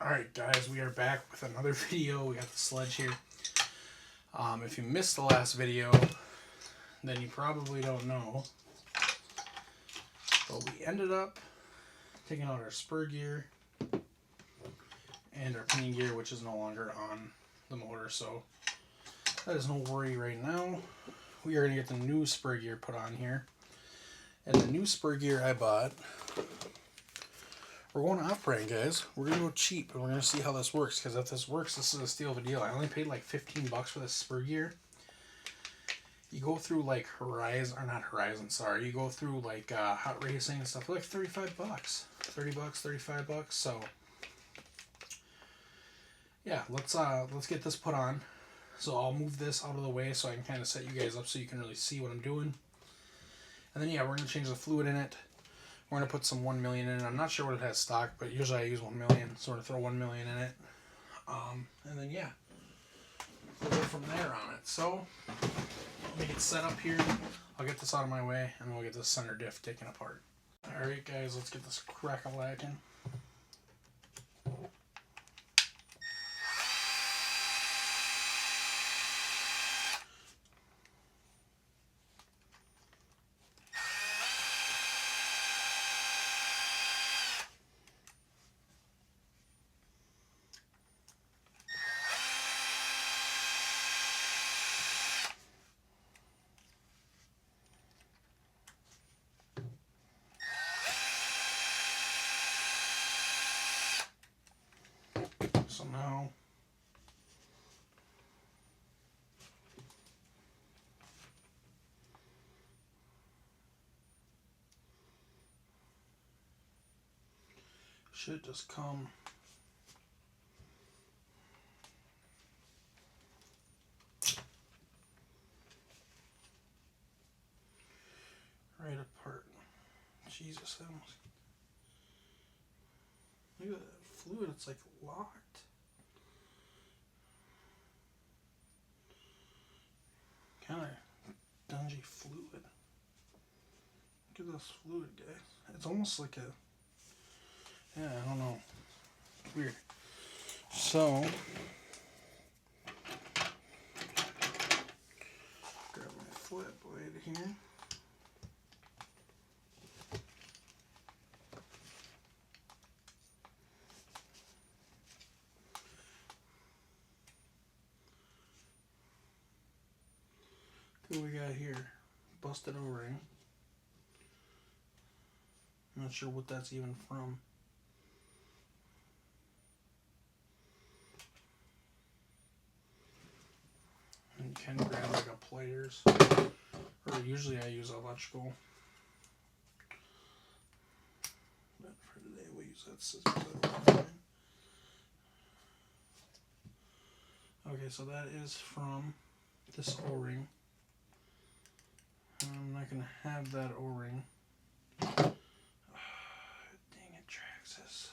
Alright guys, we are back with another video. We got the Sledge here. If you missed the last video, then you probably don't know. But we ended up taking out our spur gear and our pinion gear, which is no longer on the motor, so that is no worry right now. We are going to get the new spur gear put on here. And the new spur gear I bought, we're going off-brand, guys. We're going to go cheap, and we're going to see how this works, because if this works, this is a steal of a deal. I only paid like 15 bucks for this spur gear. You go through like you go through like hot racing and stuff for like 35 bucks. 30 bucks, 35 bucks, so yeah, let's get this put on. So I'll move this out of the way so I can kind of set you guys up so you can really see what I'm doing. And then yeah, we're going to change the fluid in it. We're going to put some 1 million in it. I'm not sure what it has stock, but usually I use 1 million, so we're going to throw 1 million in it. And then yeah, we'll go from there on it. So let me get set up here. I'll get this out of my way, and we'll get this center diff taken apart. Alright guys, let's get this crack-a-lacking. So now should just come right apart. Jesus, that almost, look at that fluid, it's like locked. Kind of dungy fluid. Look at this fluid, guys. It's almost like a, yeah, I don't know. Weird. So, grab my flat blade here. What we got here? Busted O-ring. I'm not sure what that's even from. And you can grab like a pliers, or usually I use electrical. But for today we'll use that scissors. Okay, so that is from this O-ring. I'm not gonna have that O-ring. Dang it, Traxxas.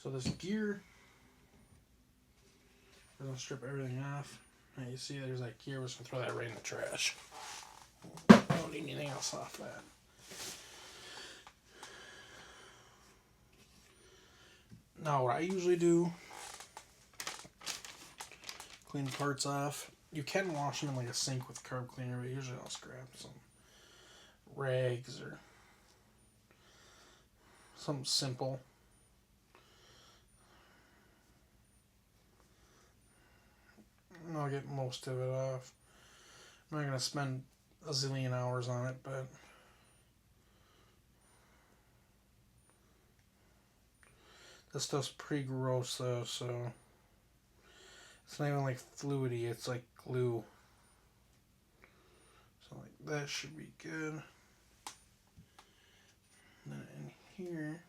So this gear, we're gonna strip everything off. Now you see there's that gear, we're just gonna throw that right in the trash. I don't need anything else off that. Now what I usually do, clean the parts off. You can wash them in like a sink with carb cleaner, but usually I'll just grab some rags or something simple. And I'll get most of it off. I'm not going to spend a zillion hours on it, but this stuff's pretty gross though, so it's not even like fluidy, it's like glue. So like that should be good. And then in here,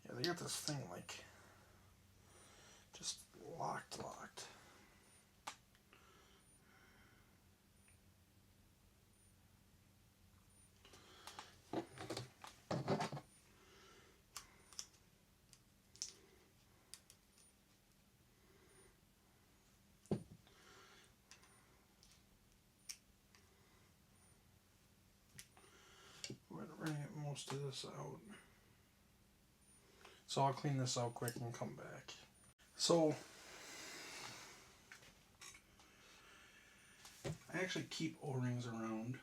yeah, they got this thing like just locked. most of this out. So I'll clean this out quick and come back. So I actually keep O-rings around,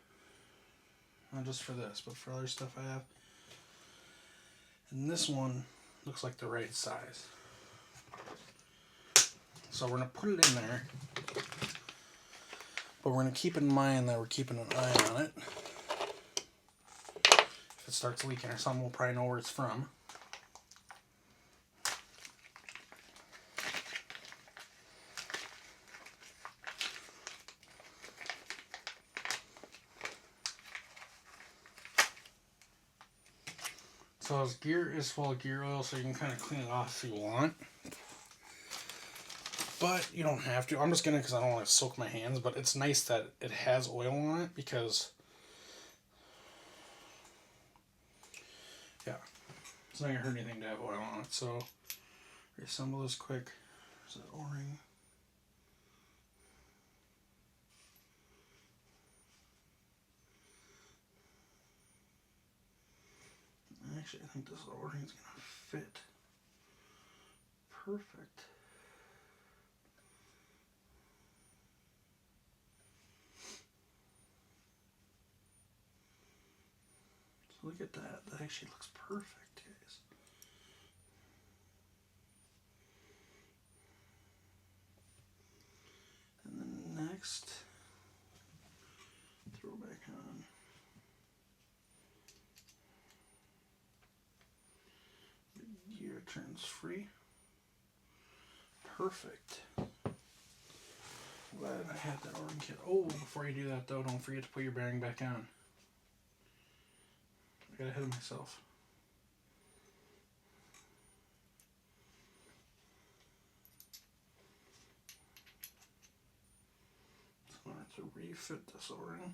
not just for this, but for other stuff I have. And this one looks like the right size. So we're going to put it in there, but we're going to keep in mind that we're keeping an eye on it. If it starts leaking or something, we'll probably know where it's from. So his gear is full of gear oil, so you can kind of clean it off if you want. But you don't have to. I'm just going to, because I don't want to soak my hands, but it's nice that it has oil on it, because, yeah, it's not going to hurt anything to have oil on it. So reassemble this quick. There's that O-ring. Actually, I think this O-ring is going to fit perfect. So look at that. That actually looks perfect, guys. And then next, throw back on. The gear turns free. Perfect. Glad I had that O-ring kit. Oh, before you do that though, don't forget to put your bearing back on. I got ahead of myself. So I have to refit this O-ring.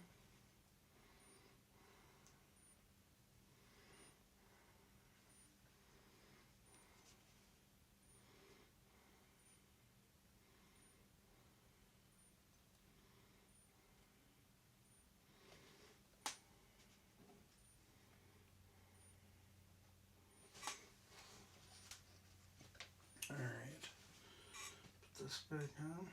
This back on.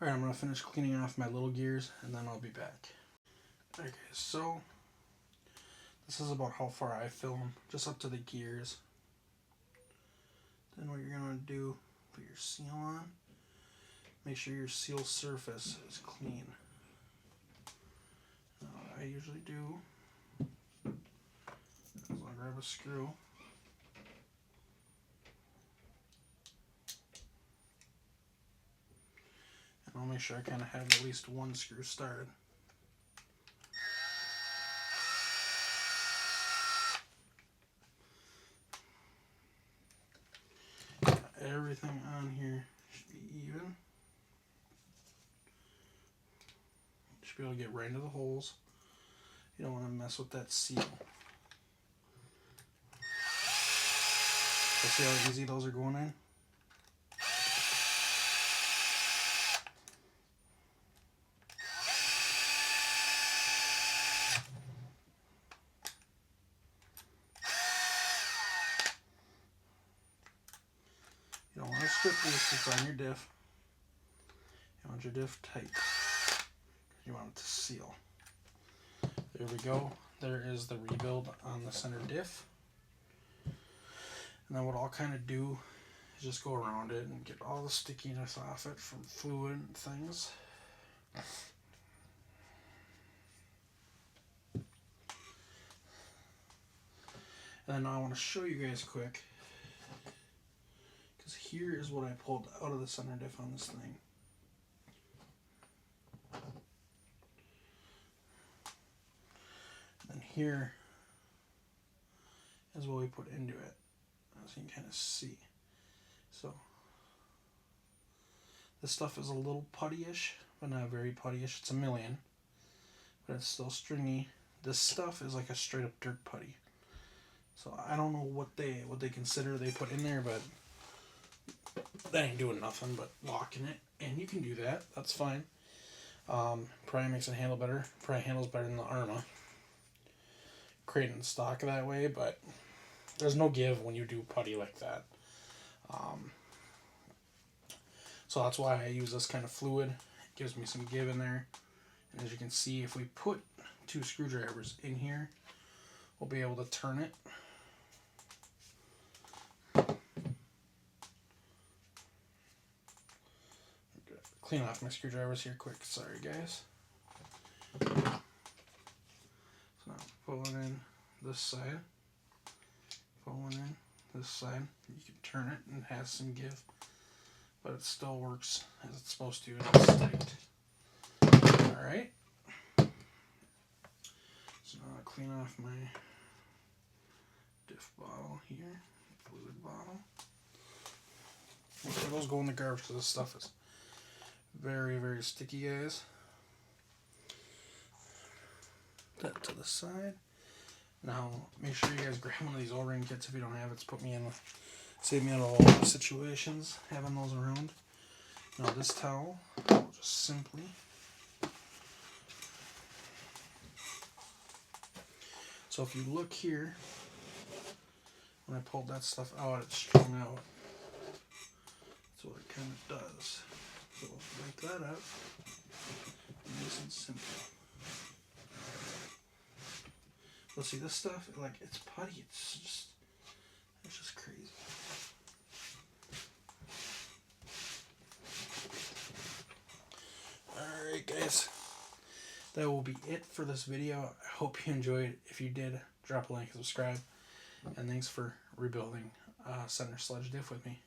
Alright, I'm going to finish cleaning off my little gears and then I'll be back. Okay, so this is about how far I fill them, just up to the gears. Then what you're going to do, put your seal on. Make sure your seal surface is clean. Now, what I usually do is I'll grab a screw. I'll make sure I kind of have at least one screw started. Everything on here should be even. Should be able to get right into the holes. You don't want to mess with that seal. So see how easy those are going in? You don't want to strip this, it's on your diff. You want your diff tight. You want it to seal. There we go. There is the rebuild on the center diff. And then what I'll kind of do is just go around it and get all the stickiness off it from fluid and things. And then now I want to show you guys quick, because here is what I pulled out of the center diff on this thing. And here is what we put into it, as you can kind of see. So this stuff is a little putty-ish, but not very putty-ish. It's a million, but it's still stringy. This stuff is like a straight up dirt putty. So I don't know what they consider they put in there, but that ain't doing nothing but locking it. And you can do that. That's fine. Probably makes it handle better. Probably handles better than the Arma. creating stock that way, but there's no give when you do putty like that. So that's why I use this kind of fluid. It gives me some give in there. And as you can see, if we put 2 screwdrivers in here, we'll be able to turn it. Clean off my screwdrivers here quick. Sorry, guys. So now pulling in this side, pulling in this side. You can turn it and it has some give, but it still works as it's supposed to and it's tight. Alright. So now I'll clean off my Diff bottle here, fluid bottle. Okay, those go in the garbage because this stuff is very, very sticky, guys. That to the side. Now, make sure you guys grab one of these O-ring kits if you don't have it. Save me out of a lot of situations having those around. Now, this towel, I'll just simply so if you look here, when I pulled that stuff out, it's strung out. That's what it kind of does. So we'll break that up. Nice and simple. Well, see this stuff, like it's putty. It's just crazy. All right, guys. That will be it for this video. I hope you enjoyed. If you did, drop a like and subscribe. And thanks for rebuilding center Sledge Diff with me.